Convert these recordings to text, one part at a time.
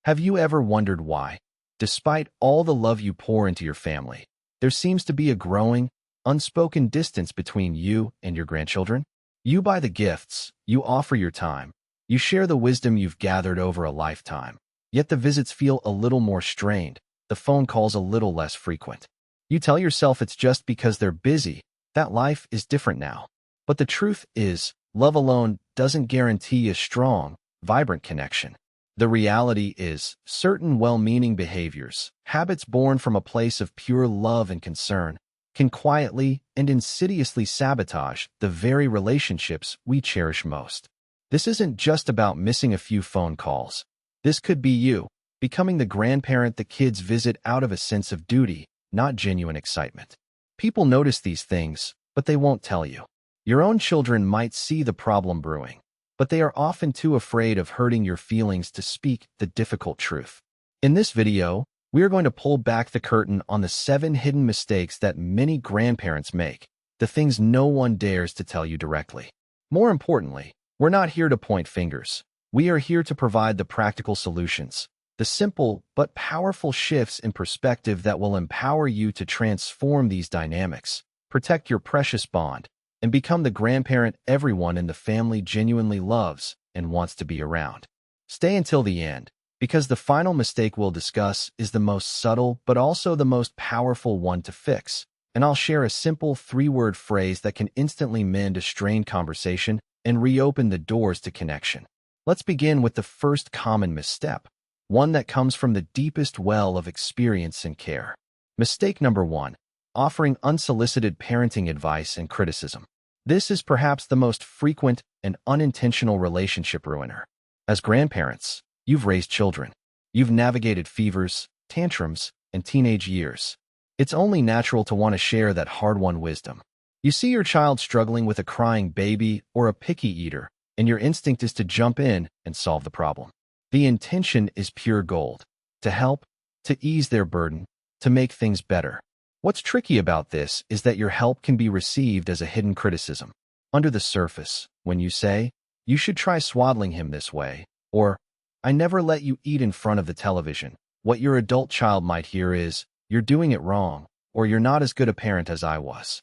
Have you ever wondered why, despite all the love you pour into your family, there seems to be a growing, unspoken distance between you and your grandchildren? You buy the gifts, you offer your time, you share the wisdom you've gathered over a lifetime. Yet the visits feel a little more strained, the phone calls a little less frequent. You tell yourself it's just because they're busy, that life is different now. But the truth is, love alone doesn't guarantee a strong, vibrant connection. The reality is, certain well-meaning behaviors, habits born from a place of pure love and concern, can quietly and insidiously sabotage the very relationships we cherish most. This isn't just about missing a few phone calls. This could be you, becoming the grandparent the kids visit out of a sense of duty, not genuine excitement. People notice these things, but they won't tell you. Your own children might see the problem brewing, but they are often too afraid of hurting your feelings to speak the difficult truth. In this video, we are going to pull back the curtain on the 7 hidden mistakes that many grandparents make, the things no one dares to tell you directly. More importantly, we're not here to point fingers. We are here to provide the practical solutions, the simple but powerful shifts in perspective that will empower you to transform these dynamics, protect your precious bond, and become the grandparent everyone in the family genuinely loves and wants to be around. Stay until the end, because the final mistake we'll discuss is the most subtle but also the most powerful one to fix, and I'll share a simple 3-word phrase that can instantly mend a strained conversation and reopen the doors to connection. Let's begin with the first common misstep, one that comes from the deepest well of experience and care. Mistake number 1, offering unsolicited parenting advice and criticism. This is perhaps the most frequent and unintentional relationship ruiner. As grandparents, you've raised children. You've navigated fevers, tantrums, and teenage years. It's only natural to want to share that hard-won wisdom. You see your child struggling with a crying baby or a picky eater, and your instinct is to jump in and solve the problem. The intention is pure gold: to help, to ease their burden, to make things better. What's tricky about this is that your help can be received as a hidden criticism. Under the surface, when you say, "You should try swaddling him this way," or "I never let you eat in front of the television," what your adult child might hear is, "You're doing it wrong," or "You're not as good a parent as I was."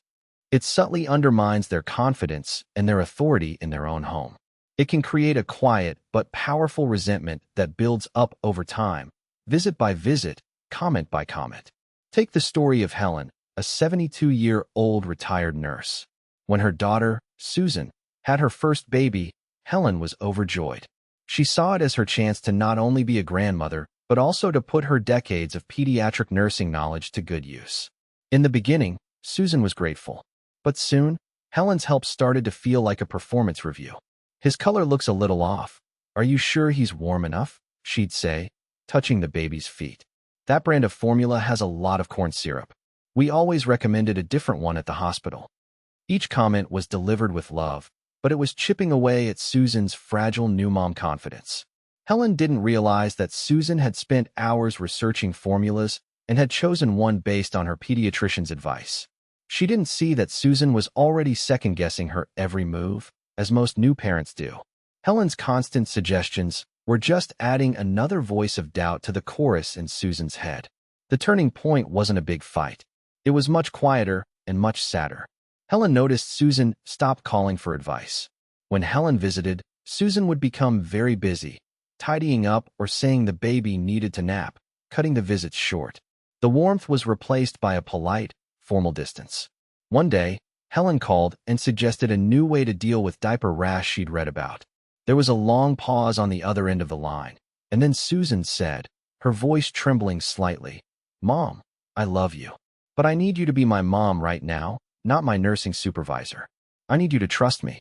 It subtly undermines their confidence and their authority in their own home. It can create a quiet but powerful resentment that builds up over time, visit by visit, comment by comment. Take the story of Helen, a 72-year-old retired nurse. When her daughter, Susan, had her first baby, Helen was overjoyed. She saw it as her chance to not only be a grandmother, but also to put her decades of pediatric nursing knowledge to good use. In the beginning, Susan was grateful. But soon, Helen's help started to feel like a performance review. "His color looks a little off. Are you sure he's warm enough?" she'd say, touching the baby's feet. "That brand of formula has a lot of corn syrup. We always recommended a different one at the hospital." Each comment was delivered with love, but it was chipping away at Susan's fragile new mom confidence. Helen didn't realize that Susan had spent hours researching formulas and had chosen one based on her pediatrician's advice. She didn't see that Susan was already second-guessing her every move, as most new parents do. Helen's constant suggestions were just adding another voice of doubt to the chorus in Susan's head. The turning point wasn't a big fight. It was much quieter and much sadder. Helen noticed Susan stopped calling for advice. When Helen visited, Susan would become very busy, tidying up or saying the baby needed to nap, cutting the visits short. The warmth was replaced by a polite, formal distance. One day, Helen called and suggested a new way to deal with diaper rash she'd read about. There was a long pause on the other end of the line, and then Susan said, her voice trembling slightly, "Mom, I love you. But I need you to be my mom right now, not my nursing supervisor. I need you to trust me."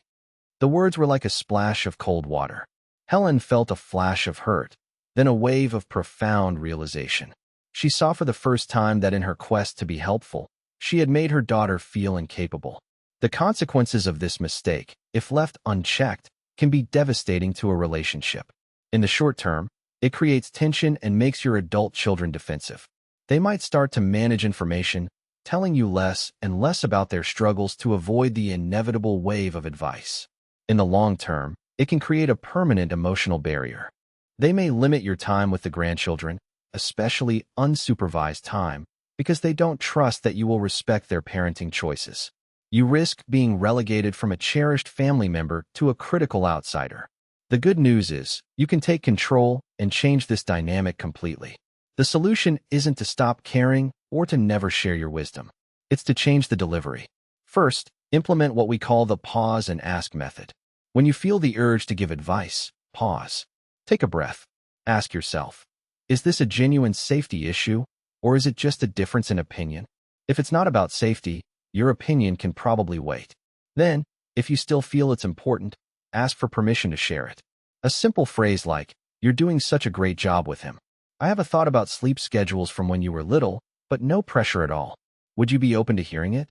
The words were like a splash of cold water. Helen felt a flash of hurt, then a wave of profound realization. She saw for the first time that in her quest to be helpful, she had made her daughter feel incapable. The consequences of this mistake, if left unchecked, can be devastating to a relationship. In the short term, it creates tension and makes your adult children defensive. They might start to manage information, telling you less and less about their struggles to avoid the inevitable wave of advice. In the long term, it can create a permanent emotional barrier. They may limit your time with the grandchildren, especially unsupervised time, because they don't trust that you will respect their parenting choices. You risk being relegated from a cherished family member to a critical outsider. The good news is, you can take control and change this dynamic completely. The solution isn't to stop caring or to never share your wisdom. It's to change the delivery. First, implement what we call the pause and ask method. When you feel the urge to give advice, pause. Take a breath. Ask yourself, is this a genuine safety issue, or is it just a difference in opinion? If it's not about safety, your opinion can probably wait. Then, if you still feel it's important, ask for permission to share it. A simple phrase like, "You're doing such a great job with him. I have a thought about sleep schedules from when you were little, but no pressure at all. Would you be open to hearing it?"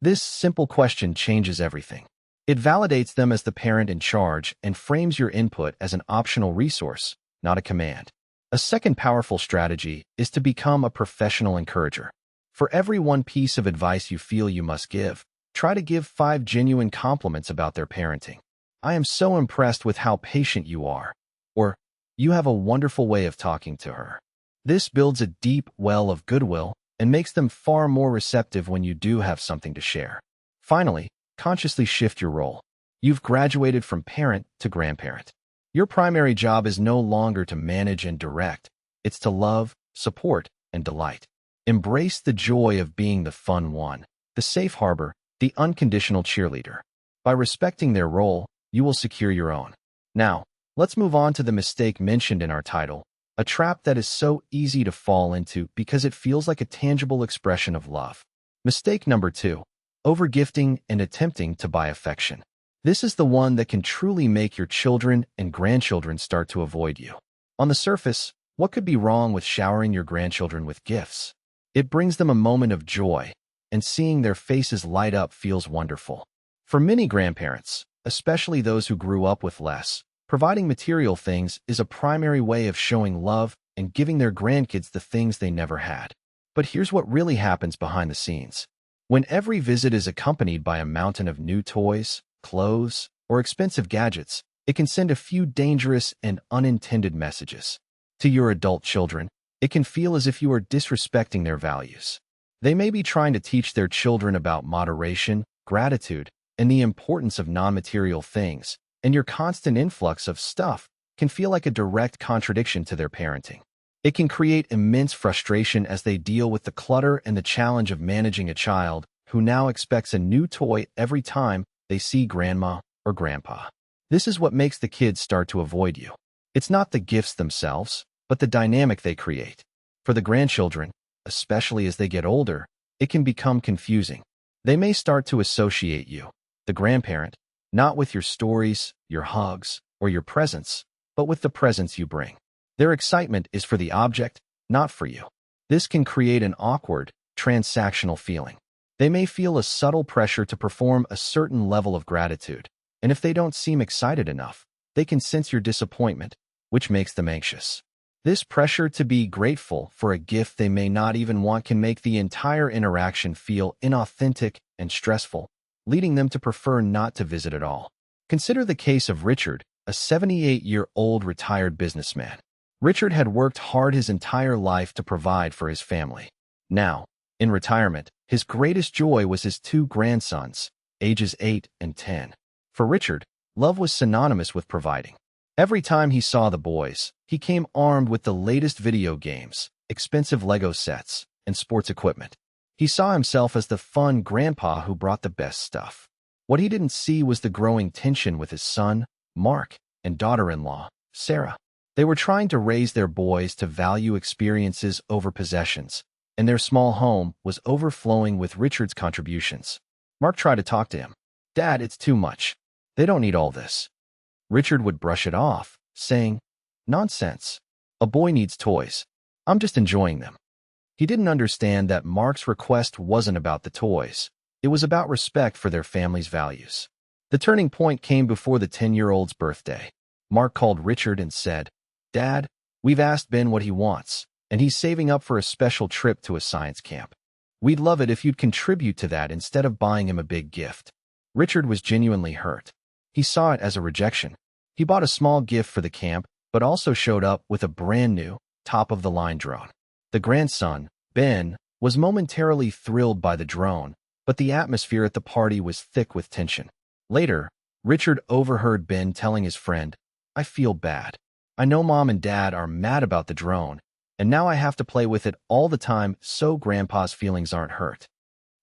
This simple question changes everything. It validates them as the parent in charge and frames your input as an optional resource, not a command. A second powerful strategy is to become a professional encourager. For every one piece of advice you feel you must give, try to give 5 genuine compliments about their parenting. "I am so impressed with how patient you are," or "You have a wonderful way of talking to her." This builds a deep well of goodwill and makes them far more receptive when you do have something to share. Finally, consciously shift your role. You've graduated from parent to grandparent. Your primary job is no longer to manage and direct. It's to love, support, and delight. Embrace the joy of being the fun one, the safe harbor, the unconditional cheerleader. By respecting their role, you will secure your own. Now, let's move on to the mistake mentioned in our title, a trap that is so easy to fall into because it feels like a tangible expression of love. Mistake number 2, overgifting and attempting to buy affection. This is the one that can truly make your children and grandchildren start to avoid you. On the surface, what could be wrong with showering your grandchildren with gifts? It brings them a moment of joy, and seeing their faces light up feels wonderful. For many grandparents, especially those who grew up with less, providing material things is a primary way of showing love and giving their grandkids the things they never had. But here's what really happens behind the scenes. When every visit is accompanied by a mountain of new toys, clothes, or expensive gadgets, it can send a few dangerous and unintended messages. To your adult children, it can feel as if you are disrespecting their values. They may be trying to teach their children about moderation, gratitude, and the importance of non-material things, and your constant influx of stuff can feel like a direct contradiction to their parenting. It can create immense frustration as they deal with the clutter and the challenge of managing a child who now expects a new toy every time they see grandma or grandpa. This is what makes the kids start to avoid you. It's not the gifts themselves, but the dynamic they create. For the grandchildren, especially as they get older, it can become confusing. They may start to associate you, the grandparent, not with your stories, your hugs, or your presents, but with the presents you bring. Their excitement is for the object, not for you. This can create an awkward, transactional feeling. They may feel a subtle pressure to perform a certain level of gratitude, and if they don't seem excited enough, they can sense your disappointment, which makes them anxious. This pressure to be grateful for a gift they may not even want can make the entire interaction feel inauthentic and stressful, leading them to prefer not to visit at all. Consider the case of Richard, a 78-year-old retired businessman. Richard had worked hard his entire life to provide for his family. Now, in retirement, his greatest joy was his 2 grandsons, ages 8 and 10. For Richard, love was synonymous with providing. Every time he saw the boys, he came armed with the latest video games, expensive Lego sets, and sports equipment. He saw himself as the fun grandpa who brought the best stuff. What he didn't see was the growing tension with his son, Mark, and daughter-in-law, Sarah. They were trying to raise their boys to value experiences over possessions, and their small home was overflowing with Richard's contributions. Mark tried to talk to him. "Dad, it's too much. They don't need all this." Richard would brush it off, saying, "Nonsense. A boy needs toys. I'm just enjoying them." He didn't understand that Mark's request wasn't about the toys. It was about respect for their family's values. The turning point came before the 10-year-old's birthday. Mark called Richard and said, "Dad, we've asked Ben what he wants, and he's saving up for a special trip to a science camp. We'd love it if you'd contribute to that instead of buying him a big gift." Richard was genuinely hurt. He saw it as a rejection. He bought a small gift for the camp, but also showed up with a brand new, top-of-the-line drone. The grandson, Ben, was momentarily thrilled by the drone, but the atmosphere at the party was thick with tension. Later, Richard overheard Ben telling his friend, "I feel bad. I know Mom and Dad are mad about the drone, and now I have to play with it all the time so Grandpa's feelings aren't hurt."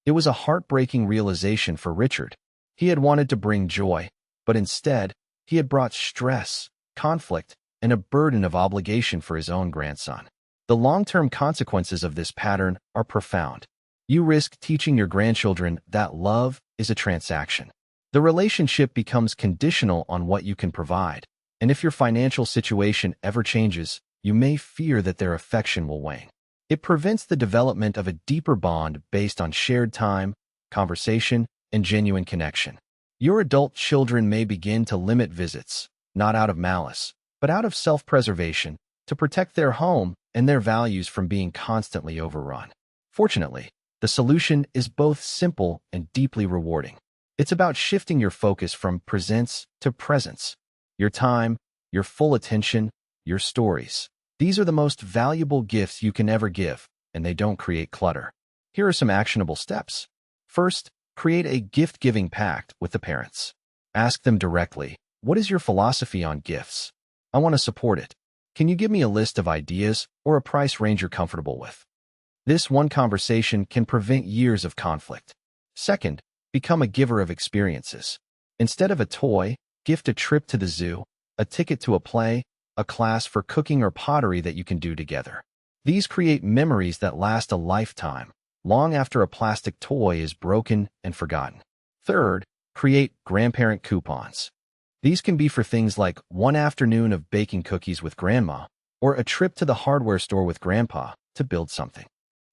It was a heartbreaking realization for Richard. He had wanted to bring joy, but instead, he had brought stress, conflict, and a burden of obligation for his own grandson. The long-term consequences of this pattern are profound. You risk teaching your grandchildren that love is a transaction. The relationship becomes conditional on what you can provide, and if your financial situation ever changes, you may fear that their affection will wane. It prevents the development of a deeper bond based on shared time, conversation, and genuine connection. Your adult children may begin to limit visits, not out of malice, but out of self-preservation, to protect their home and their values from being constantly overrun. Fortunately, the solution is both simple and deeply rewarding. It's about shifting your focus from presence to presence. Your time, your full attention, your stories. These are the most valuable gifts you can ever give, and they don't create clutter. Here are some actionable steps. First, create a gift-giving pact with the parents. Ask them directly, "What is your philosophy on gifts? I want to support it. Can you give me a list of ideas or a price range you're comfortable with?" This one conversation can prevent years of conflict. Second, become a giver of experiences. Instead of a toy, gift a trip to the zoo, a ticket to a play, a class for cooking or pottery that you can do together. These create memories that last a lifetime, long after a plastic toy is broken and forgotten. Third, create grandparent coupons. These can be for things like one afternoon of baking cookies with Grandma, or a trip to the hardware store with Grandpa to build something.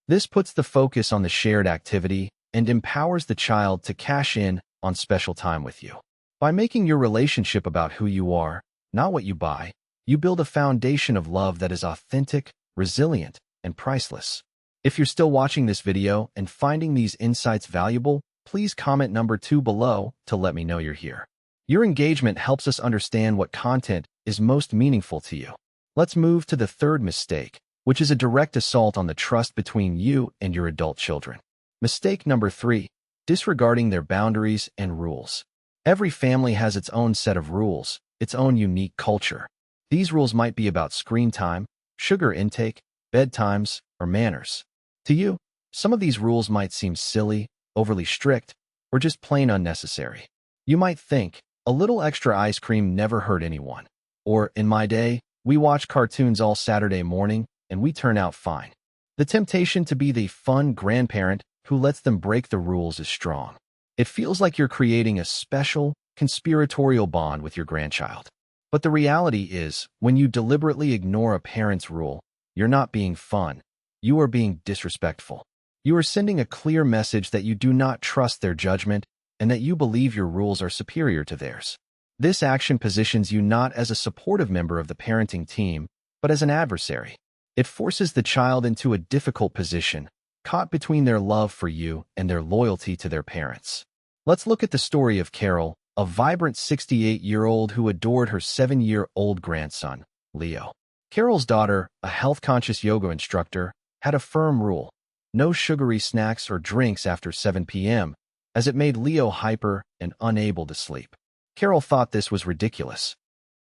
This puts the focus on the shared activity and empowers the child to cash in on special time with you. By making your relationship about who you are, not what you buy, you build a foundation of love that is authentic, resilient, and priceless. If you're still watching this video and finding these insights valuable, please comment number 2 below to let me know you're here. Your engagement helps us understand what content is most meaningful to you. Let's move to the third mistake, which is a direct assault on the trust between you and your adult children. Mistake number 3, disregarding their boundaries and rules. Every family has its own set of rules, its own unique culture. These rules might be about screen time, sugar intake, bedtimes, or manners. To you, some of these rules might seem silly, overly strict, or just plain unnecessary. You might think, a little extra ice cream never hurt anyone. Or, in my day, we watch cartoons all Saturday morning, and we turn out fine. The temptation to be the fun grandparent who lets them break the rules is strong. It feels like you're creating a special, conspiratorial bond with your grandchild. But the reality is, when you deliberately ignore a parent's rule, you're not being fun. You are being disrespectful. You are sending a clear message that you do not trust their judgment and that you believe your rules are superior to theirs. This action positions you not as a supportive member of the parenting team, but as an adversary. It forces the child into a difficult position, caught between their love for you and their loyalty to their parents. Let's look at the story of Carol, a vibrant 68-year-old who adored her 7-year-old grandson, Leo. Carol's daughter, a health-conscious yoga instructor, had a firm rule: no sugary snacks or drinks after 7 p.m., as it made Leo hyper and unable to sleep. Carol thought this was ridiculous.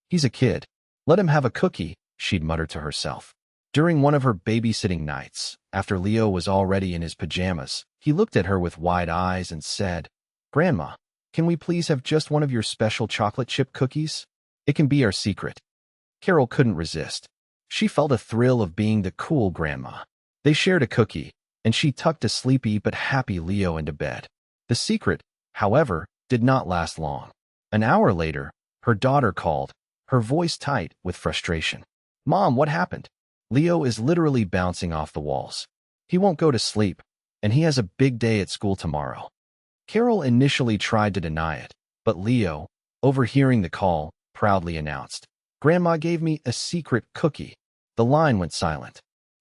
"He's a kid. Let him have a cookie," she'd mutter to herself. During one of her babysitting nights, after Leo was already in his pajamas, he looked at her with wide eyes and said, "Grandma, can we please have just one of your special chocolate chip cookies? It can be our secret." Carol couldn't resist. She felt a thrill of being the cool grandma. They shared a cookie, and she tucked a sleepy but happy Leo into bed. The secret, however, did not last long. An hour later, her daughter called, her voice tight with frustration. "Mom, what happened? Leo is literally bouncing off the walls. He won't go to sleep, and he has a big day at school tomorrow." Carol initially tried to deny it, but Leo, overhearing the call, proudly announced, "Grandma gave me a secret cookie." The line went silent.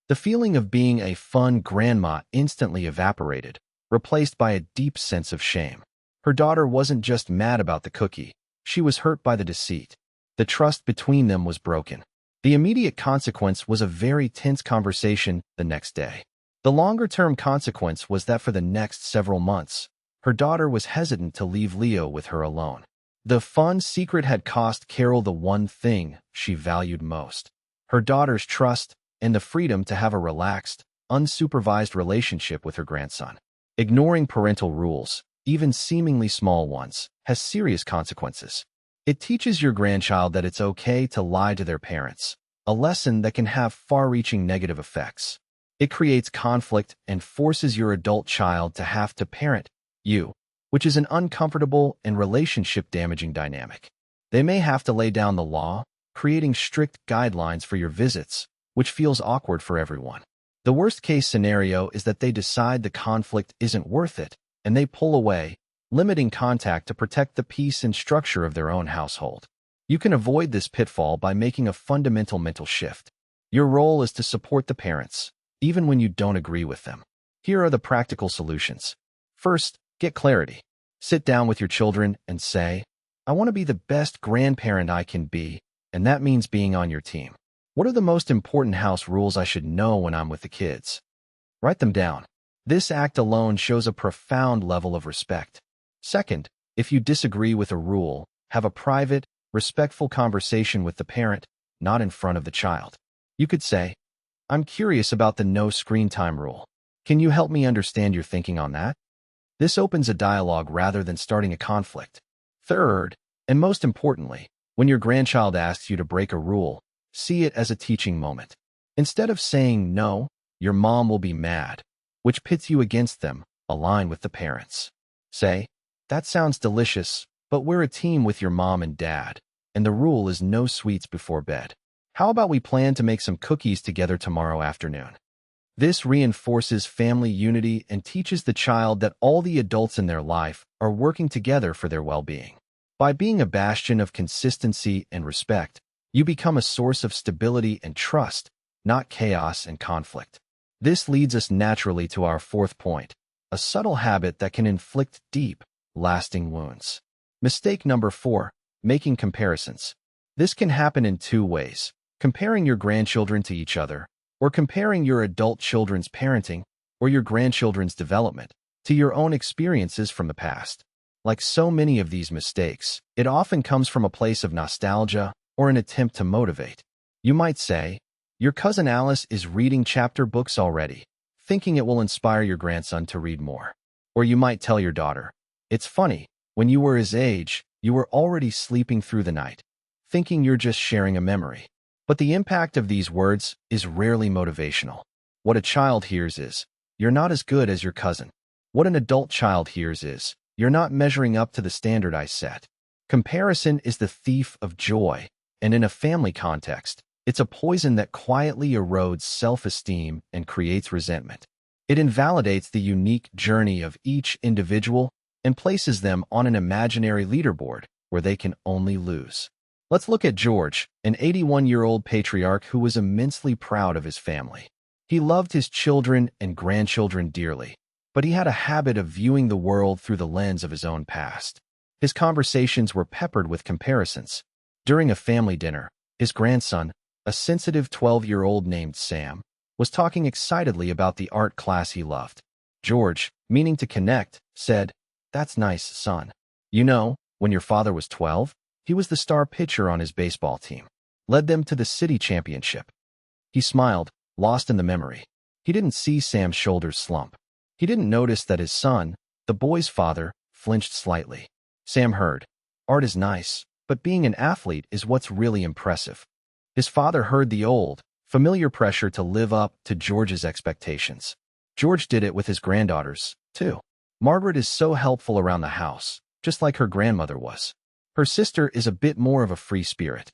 The feeling of being a fun grandma instantly evaporated, replaced by a deep sense of shame. Her daughter wasn't just mad about the cookie, she was hurt by the deceit. The trust between them was broken. The immediate consequence was a very tense conversation the next day. The longer-term consequence was that for the next several months, her daughter was hesitant to leave Leo with her alone. The fun secret had cost Carol the one thing she valued most: her daughter's trust and the freedom to have a relaxed, unsupervised relationship with her grandson. Ignoring parental rules, even seemingly small ones, has serious consequences. It teaches your grandchild that it's okay to lie to their parents, a lesson that can have far-reaching negative effects. It creates conflict and forces your adult child to have to parent you, which is an uncomfortable and relationship-damaging dynamic. They may have to lay down the law, creating strict guidelines for your visits, which feels awkward for everyone. The worst-case scenario is that they decide the conflict isn't worth it, and they pull away, limiting contact to protect the peace and structure of their own household. You can avoid this pitfall by making a fundamental mental shift. Your role is to support the parents, even when you don't agree with them. Here are the practical solutions. First, get clarity. Sit down with your children and say, "I want to be the best grandparent I can be, and that means being on your team. What are the most important house rules I should know when I'm with the kids?" Write them down. This act alone shows a profound level of respect. Second, if you disagree with a rule, have a private, respectful conversation with the parent, not in front of the child. You could say, "I'm curious about the no screen time rule. Can you help me understand your thinking on that?" This opens a dialogue rather than starting a conflict. Third, and most importantly, when your grandchild asks you to break a rule, see it as a teaching moment. Instead of saying no, your mom will be mad, which pits you against them, align with the parents. Say, "That sounds delicious, but we're a team with your mom and dad, and the rule is no sweets before bed. How about we plan to make some cookies together tomorrow afternoon?" This reinforces family unity and teaches the child that all the adults in their life are working together for their well-being. By being a bastion of consistency and respect, you become a source of stability and trust, not chaos and conflict. This leads us naturally to our fourth point, a subtle habit that can inflict deep, lasting wounds. Mistake number 4, making comparisons. This can happen in two ways: comparing your grandchildren to each other, or comparing your adult children's parenting or your grandchildren's development to your own experiences from the past. Like so many of these mistakes, it often comes from a place of nostalgia or an attempt to motivate. You might say, "Your cousin Alice is reading chapter books already," thinking it will inspire your grandson to read more. Or you might tell your daughter, "It's funny, when you were his age, you were already sleeping through the night," thinking you're just sharing a memory. But the impact of these words is rarely motivational. What a child hears is, "You're not as good as your cousin." What an adult child hears is, "You're not measuring up to the standard I set." Comparison is the thief of joy, and in a family context, it's a poison that quietly erodes self-esteem and creates resentment. It invalidates the unique journey of each individual and places them on an imaginary leaderboard where they can only lose. Let's look at George, an 81-year-old patriarch who was immensely proud of his family. He loved his children and grandchildren dearly, but he had a habit of viewing the world through the lens of his own past. His conversations were peppered with comparisons. During a family dinner, his grandson, a sensitive 12-year-old named Sam, was talking excitedly about the art class he loved. George, meaning to connect, said, "That's nice, son. You know, when your father was 12, he was the star pitcher on his baseball team, led them to the city championship." He smiled, lost in the memory. He didn't see Sam's shoulders slump. He didn't notice that his son, the boy's father, flinched slightly. Sam heard, "Art is nice, but being an athlete is what's really impressive." His father heard the old, familiar pressure to live up to George's expectations. George did it with his granddaughters, too. Margaret is so helpful around the house, just like her grandmother was. Her sister is a bit more of a free spirit.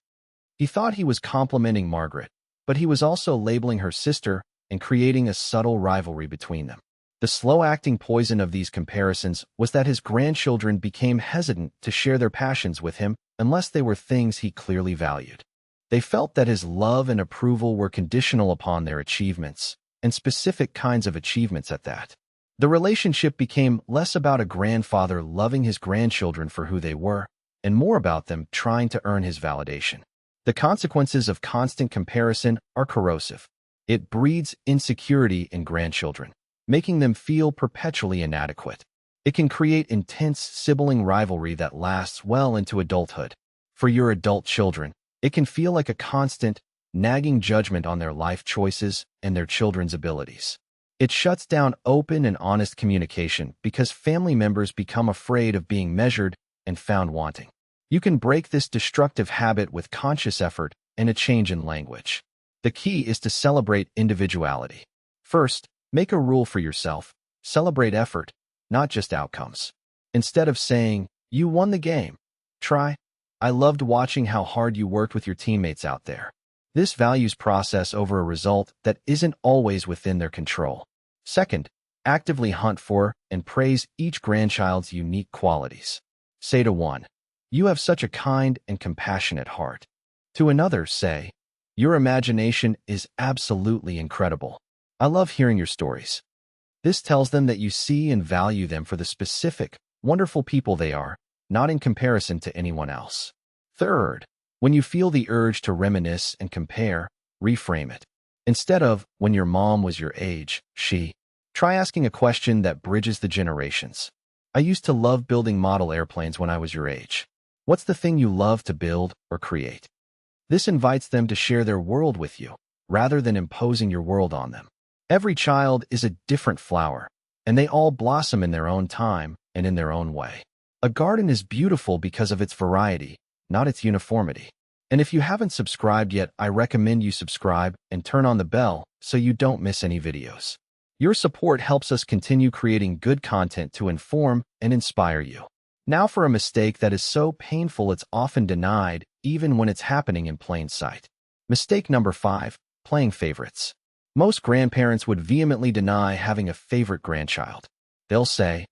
He thought he was complimenting Margaret, but he was also labeling her sister and creating a subtle rivalry between them. The slow-acting poison of these comparisons was that his grandchildren became hesitant to share their passions with him unless they were things he clearly valued. They felt that his love and approval were conditional upon their achievements, and specific kinds of achievements at that. The relationship became less about a grandfather loving his grandchildren for who they were, and more about them trying to earn his validation. The consequences of constant comparison are corrosive. It breeds insecurity in grandchildren, making them feel perpetually inadequate. It can create intense sibling rivalry that lasts well into adulthood. For your adult children, it can feel like a constant, nagging judgment on their life choices and their children's abilities. It shuts down open and honest communication because family members become afraid of being measured and found wanting. You can break this destructive habit with conscious effort and a change in language. The key is to celebrate individuality. First, make a rule for yourself. Celebrate effort, not just outcomes. Instead of saying, "You won the game," try, "I loved watching how hard you worked with your teammates out there." This values process over a result that isn't always within their control. Second, actively hunt for and praise each grandchild's unique qualities. Say to one, "You have such a kind and compassionate heart." To another, say, "Your imagination is absolutely incredible. I love hearing your stories." This tells them that you see and value them for the specific, wonderful people they are, not in comparison to anyone else. Third, when you feel the urge to reminisce and compare, reframe it. Instead of, "When your mom was your age, she," try asking a question that bridges the generations. "I used to love building model airplanes when I was your age. What's the thing you love to build or create?" This invites them to share their world with you, rather than imposing your world on them. Every child is a different flower, and they all blossom in their own time and in their own way. A garden is beautiful because of its variety, not its uniformity. And if you haven't subscribed yet, I recommend you subscribe and turn on the bell so you don't miss any videos. Your support helps us continue creating good content to inform and inspire you. Now for a mistake that is so painful it's often denied, even when it's happening in plain sight. Mistake number 5, playing favorites. Most grandparents would vehemently deny having a favorite grandchild. They'll say,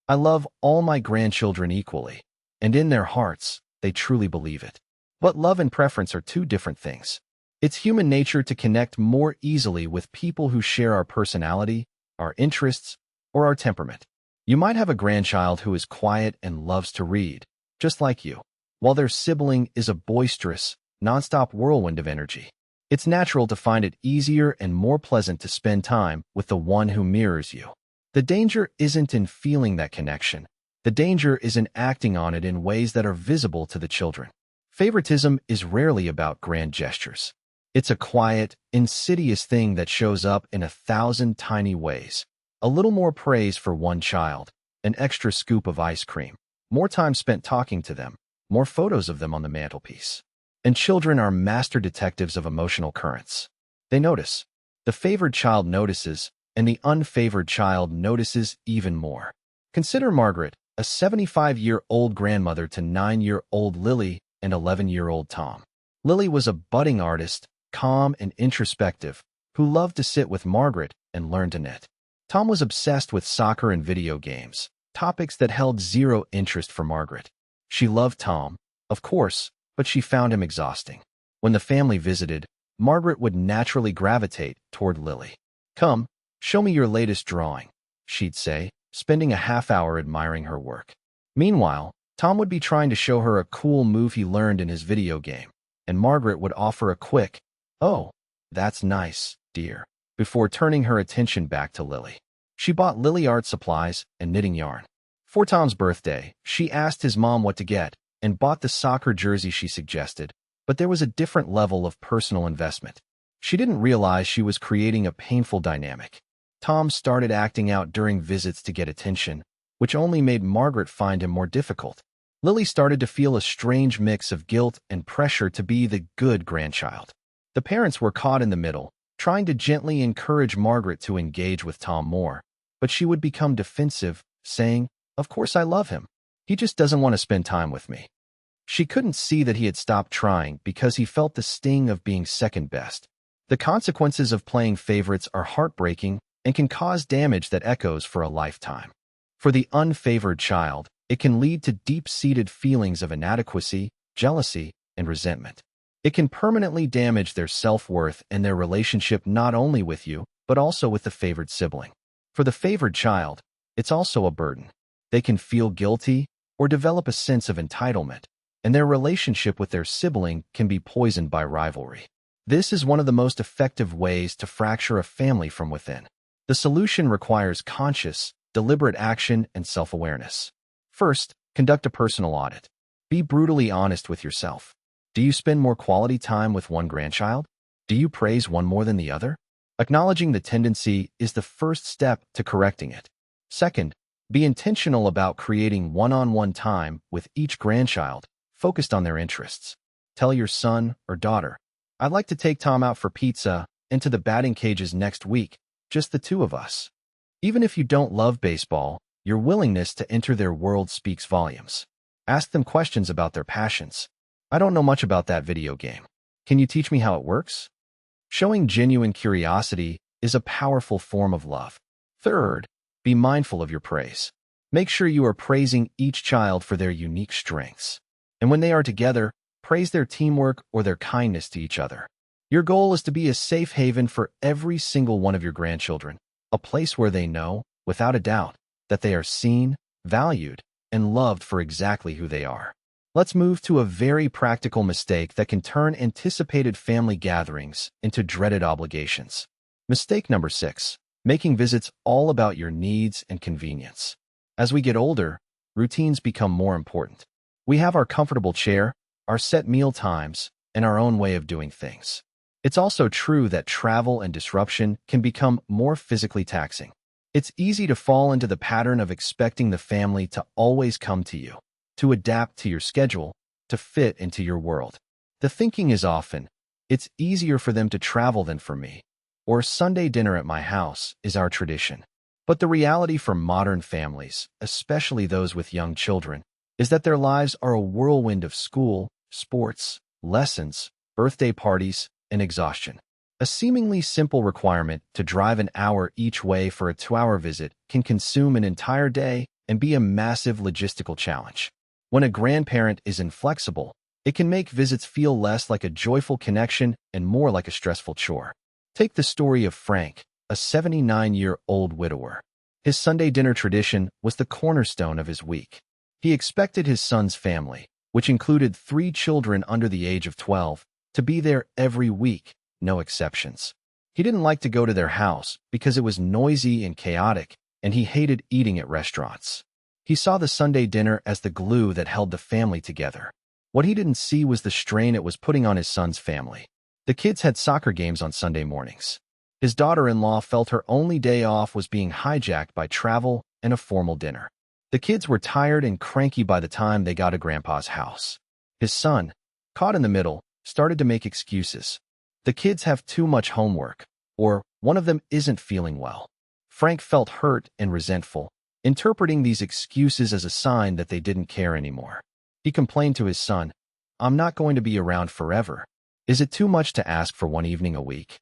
"I love all my grandchildren equally," and in their hearts, they truly believe it. But love and preference are two different things. It's human nature to connect more easily with people who share our personality, our interests, or our temperament. You might have a grandchild who is quiet and loves to read, just like you, while their sibling is a boisterous, nonstop whirlwind of energy. It's natural to find it easier and more pleasant to spend time with the one who mirrors you. The danger isn't in feeling that connection. The danger is in acting on it in ways that are visible to the children. Favoritism is rarely about grand gestures. It's a quiet, insidious thing that shows up in 1,000 tiny ways. A little more praise for one child, an extra scoop of ice cream, more time spent talking to them, more photos of them on the mantelpiece. And children are master detectives of emotional currents. They notice. The favored child notices, and the unfavored child notices even more. Consider Margaret, a 75-year-old grandmother to 9-year-old Lily and 11-year-old Tom. Lily was a budding artist, calm and introspective, who loved to sit with Margaret and learn to knit. Tom was obsessed with soccer and video games, topics that held zero interest for Margaret. She loved Tom, of course, but she found him exhausting. When the family visited, Margaret would naturally gravitate toward Lily. "Come, show me your latest drawing," she'd say, spending a half hour admiring her work. Meanwhile, Tom would be trying to show her a cool move he learned in his video game, and Margaret would offer a quick, "Oh, that's nice, dear," before turning her attention back to Lily. She bought Lily art supplies and knitting yarn. For Tom's birthday, she asked his mom what to get and bought the soccer jersey she suggested, but there was a different level of personal investment. She didn't realize she was creating a painful dynamic. Tom started acting out during visits to get attention, which only made Margaret find him more difficult. Lily started to feel a strange mix of guilt and pressure to be the good grandchild. The parents were caught in the middle, trying to gently encourage Margaret to engage with Tom more, but she would become defensive, saying, "Of course I love him. He just doesn't want to spend time with me." She couldn't see that he had stopped trying because he felt the sting of being second best. The consequences of playing favorites are heartbreaking and can cause damage that echoes for a lifetime. For the unfavored child, it can lead to deep-seated feelings of inadequacy, jealousy, and resentment. It can permanently damage their self-worth and their relationship not only with you, but also with the favored sibling. For the favored child, it's also a burden. They can feel guilty or develop a sense of entitlement, and their relationship with their sibling can be poisoned by rivalry. This is one of the most effective ways to fracture a family from within. The solution requires conscious, deliberate action and self-awareness. First, conduct a personal audit. Be brutally honest with yourself. Do you spend more quality time with one grandchild? Do you praise one more than the other? Acknowledging the tendency is the first step to correcting it. Second, be intentional about creating one-on-one time with each grandchild, focused on their interests. Tell your son or daughter, "I'd like to take Tom out for pizza and to the batting cages next week, just the two of us." Even if you don't love baseball, your willingness to enter their world speaks volumes. Ask them questions about their passions. "I don't know much about that video game. Can you teach me how it works?" Showing genuine curiosity is a powerful form of love. Third, be mindful of your praise. Make sure you are praising each child for their unique strengths. And when they are together, praise their teamwork or their kindness to each other. Your goal is to be a safe haven for every single one of your grandchildren, a place where they know, without a doubt, that they are seen, valued, and loved for exactly who they are. Let's move to a very practical mistake that can turn anticipated family gatherings into dreaded obligations. Mistake number 6, making visits all about your needs and convenience. As we get older, routines become more important. We have our comfortable chair, our set meal times, and our own way of doing things. It's also true that travel and disruption can become more physically taxing. It's easy to fall into the pattern of expecting the family to always come to you, to adapt to your schedule, to fit into your world. The thinking is often, "It's easier for them to travel than for me," or "Sunday dinner at my house is our tradition." But the reality for modern families, especially those with young children, is that their lives are a whirlwind of school, sports, lessons, birthday parties, and exhaustion. A seemingly simple requirement to drive an hour each way for a 2-hour visit can consume an entire day and be a massive logistical challenge. When a grandparent is inflexible, it can make visits feel less like a joyful connection and more like a stressful chore. Take the story of Frank, a 79-year-old widower. His Sunday dinner tradition was the cornerstone of his week. He expected his son's family, which included 3 children under the age of 12, to be there every week, no exceptions. He didn't like to go to their house because it was noisy and chaotic, and he hated eating at restaurants. He saw the Sunday dinner as the glue that held the family together. What he didn't see was the strain it was putting on his son's family. The kids had soccer games on Sunday mornings. His daughter-in-law felt her only day off was being hijacked by travel and a formal dinner. The kids were tired and cranky by the time they got to Grandpa's house. His son, caught in the middle, started to make excuses. The kids have too much homework, or one of them isn't feeling well. Frank felt hurt and resentful, interpreting these excuses as a sign that they didn't care anymore. He complained to his son, "I'm not going to be around forever. Is it too much to ask for one evening a week?"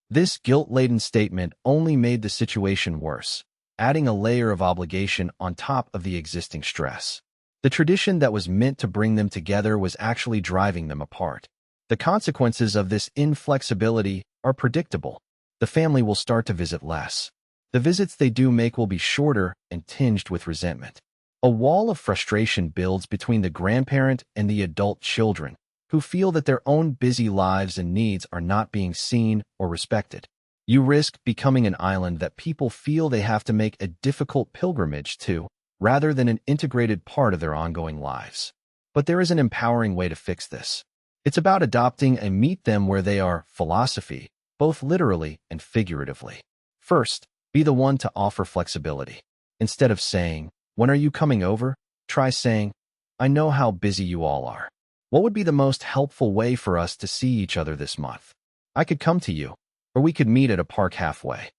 This guilt-laden statement only made the situation worse, adding a layer of obligation on top of the existing stress. The tradition that was meant to bring them together was actually driving them apart. The consequences of this inflexibility are predictable. The family will start to visit less. The visits they do make will be shorter and tinged with resentment. A wall of frustration builds between the grandparent and the adult children, who feel that their own busy lives and needs are not being seen or respected. You risk becoming an island that people feel they have to make a difficult pilgrimage to, rather than an integrated part of their ongoing lives. But there is an empowering way to fix this. It's about adopting a meet them where they are philosophy, both literally and figuratively. First, be the one to offer flexibility. Instead of saying, "When are you coming over?" try saying, "I know how busy you all are. What would be the most helpful way for us to see each other this month? I could come to you, or we could meet at a park halfway."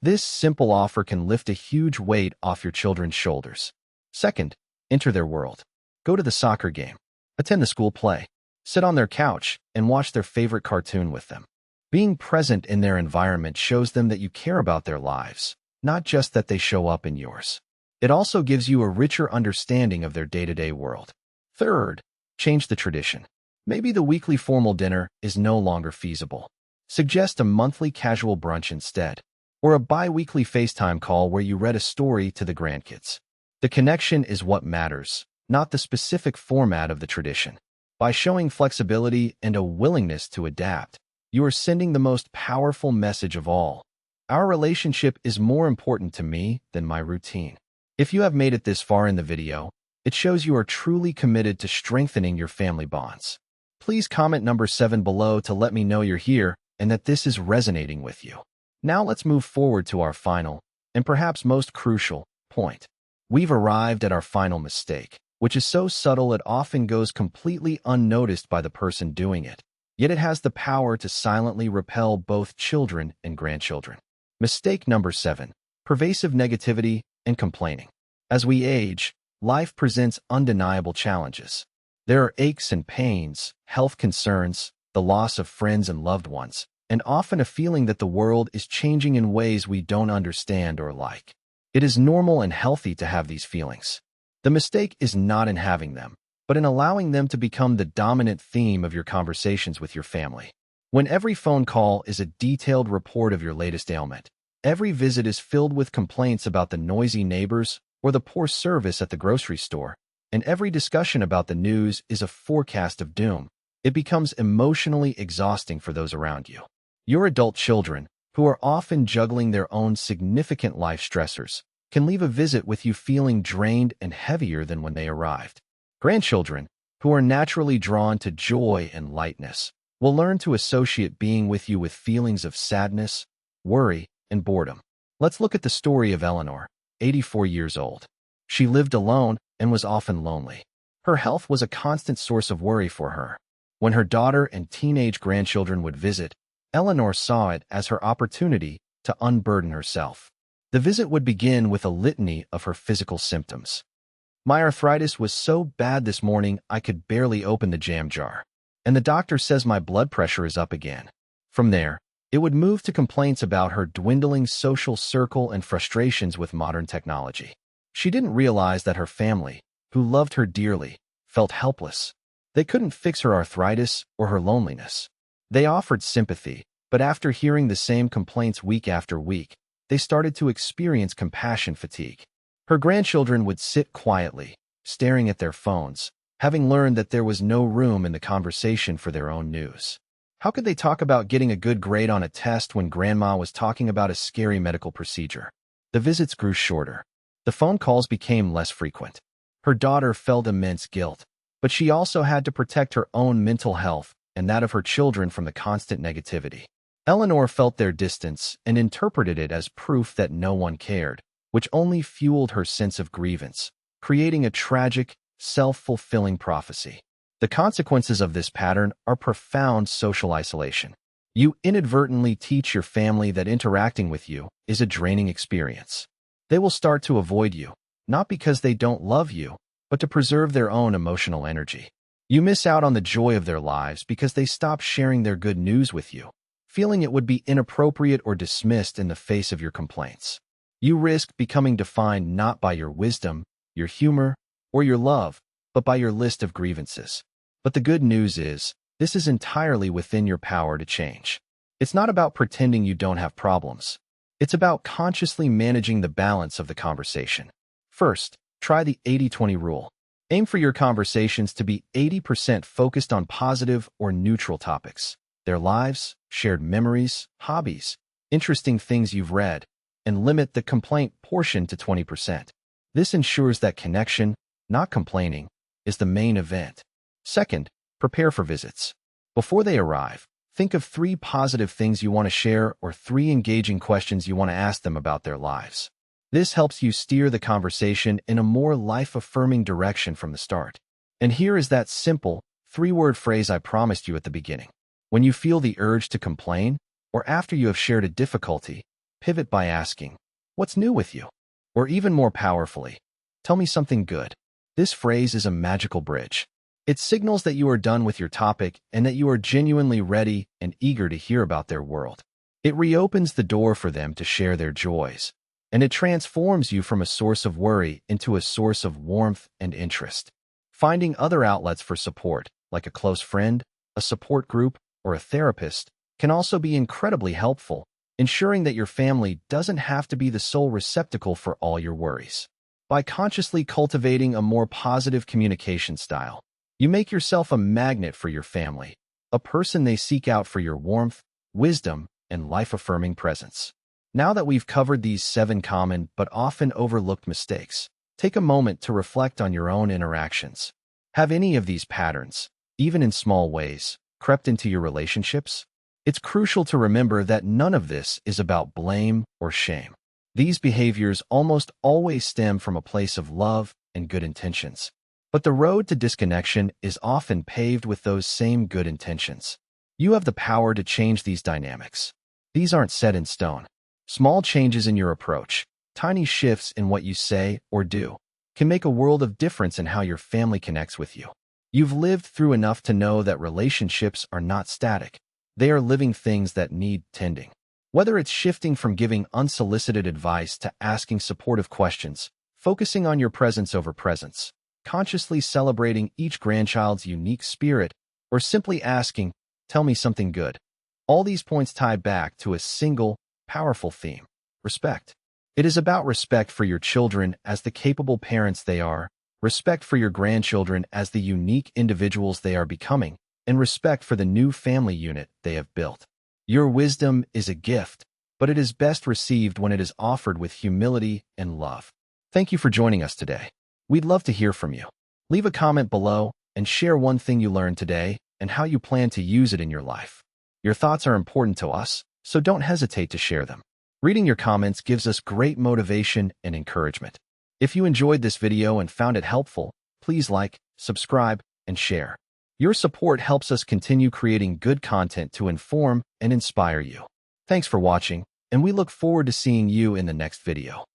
This simple offer can lift a huge weight off your children's shoulders. Second, enter their world. Go to the soccer game. Attend the school play. Sit on their couch and watch their favorite cartoon with them. Being present in their environment shows them that you care about their lives, not just that they show up in yours. It also gives you a richer understanding of their day-to-day world. Third, change the tradition. Maybe the weekly formal dinner is no longer feasible. Suggest a monthly casual brunch instead, or a bi-weekly FaceTime call where you read a story to the grandkids. The connection is what matters, not the specific format of the tradition. By showing flexibility and a willingness to adapt, you are sending the most powerful message of all. Our relationship is more important to me than my routine. If you have made it this far in the video, it shows you are truly committed to strengthening your family bonds. Please comment number 7 below to let me know you're here and that this is resonating with you. Now let's move forward to our final, and perhaps most crucial, point. We've arrived at our final mistake, which is so subtle it often goes completely unnoticed by the person doing it. Yet it has the power to silently repel both children and grandchildren. Mistake number 7. Pervasive negativity and complaining. As we age, life presents undeniable challenges. There are aches and pains, health concerns, the loss of friends and loved ones, and often a feeling that the world is changing in ways we don't understand or like. It is normal and healthy to have these feelings. The mistake is not in having them, but in allowing them to become the dominant theme of your conversations with your family. When every phone call is a detailed report of your latest ailment, every visit is filled with complaints about the noisy neighbors or the poor service at the grocery store, and every discussion about the news is a forecast of doom, it becomes emotionally exhausting for those around you. Your adult children, who are often juggling their own significant life stressors, can leave a visit with you feeling drained and heavier than when they arrived. Grandchildren, who are naturally drawn to joy and lightness, will learn to associate being with you with feelings of sadness, worry, and boredom. Let's look at the story of Eleanor, 84 years old. She lived alone and was often lonely. Her health was a constant source of worry for her. When her daughter and teenage grandchildren would visit, Eleanor saw it as her opportunity to unburden herself. The visit would begin with a litany of her physical symptoms. My arthritis was so bad this morning I could barely open the jam jar. And the doctor says my blood pressure is up again. From there, it would move to complaints about her dwindling social circle and frustrations with modern technology. She didn't realize that her family, who loved her dearly, felt helpless. They couldn't fix her arthritis or her loneliness. They offered sympathy, but after hearing the same complaints week after week, they started to experience compassion fatigue. Her grandchildren would sit quietly, staring at their phones, having learned that there was no room in the conversation for their own news. How could they talk about getting a good grade on a test when Grandma was talking about a scary medical procedure? The visits grew shorter. The phone calls became less frequent. Her daughter felt immense guilt, but she also had to protect her own mental health and that of her children from the constant negativity. Eleanor felt their distance and interpreted it as proof that no one cared, which only fueled her sense of grievance, creating a tragic, self-fulfilling prophecy. The consequences of this pattern are profound social isolation. You inadvertently teach your family that interacting with you is a draining experience. They will start to avoid you, not because they don't love you, but to preserve their own emotional energy. You miss out on the joy of their lives because they stop sharing their good news with you, feeling it would be inappropriate or dismissed in the face of your complaints. You risk becoming defined not by your wisdom, your humor, or your love, but by your list of grievances. But the good news is, this is entirely within your power to change. It's not about pretending you don't have problems. It's about consciously managing the balance of the conversation. First, try the 80-20 rule. Aim for your conversations to be 80% focused on positive or neutral topics, their lives, shared memories, hobbies, interesting things you've read, and limit the complaint portion to 20%. This ensures that connection, not complaining, is the main event. Second, prepare for visits. Before they arrive, think of 3 positive things you want to share or 3 engaging questions you want to ask them about their lives. This helps you steer the conversation in a more life-affirming direction from the start. And here is that simple, 3-word phrase I promised you at the beginning. When you feel the urge to complain, or after you have shared a difficulty, pivot by asking, "What's new with you?" Or even more powerfully, "Tell me something good." This phrase is a magical bridge. It signals that you are done with your topic and that you are genuinely ready and eager to hear about their world. It reopens the door for them to share their joys, and it transforms you from a source of worry into a source of warmth and interest. Finding other outlets for support, like a close friend, a support group, or a therapist, can also be incredibly helpful, ensuring that your family doesn't have to be the sole receptacle for all your worries. By consciously cultivating a more positive communication style, you make yourself a magnet for your family, a person they seek out for your warmth, wisdom, and life-affirming presence. Now that we've covered these 7 common but often overlooked mistakes, take a moment to reflect on your own interactions. Have any of these patterns, even in small ways, crept into your relationships? It's crucial to remember that none of this is about blame or shame. These behaviors almost always stem from a place of love and good intentions. But the road to disconnection is often paved with those same good intentions. You have the power to change these dynamics. These aren't set in stone. Small changes in your approach, tiny shifts in what you say or do, can make a world of difference in how your family connects with you. You've lived through enough to know that relationships are not static. They are living things that need tending. Whether it's shifting from giving unsolicited advice to asking supportive questions, focusing on your presence over presence, consciously celebrating each grandchild's unique spirit, or simply asking, "Tell me something good." All these points tie back to a single, powerful theme: respect. It is about respect for your children as the capable parents they are, respect for your grandchildren as the unique individuals they are becoming, and respect for the new family unit they have built. Your wisdom is a gift, but it is best received when it is offered with humility and love. Thank you for joining us today. We'd love to hear from you. Leave a comment below and share one thing you learned today and how you plan to use it in your life. Your thoughts are important to us, so don't hesitate to share them. Reading your comments gives us great motivation and encouragement. If you enjoyed this video and found it helpful, please like, subscribe, and share. Your support helps us continue creating good content to inform and inspire you. Thanks for watching, and we look forward to seeing you in the next video.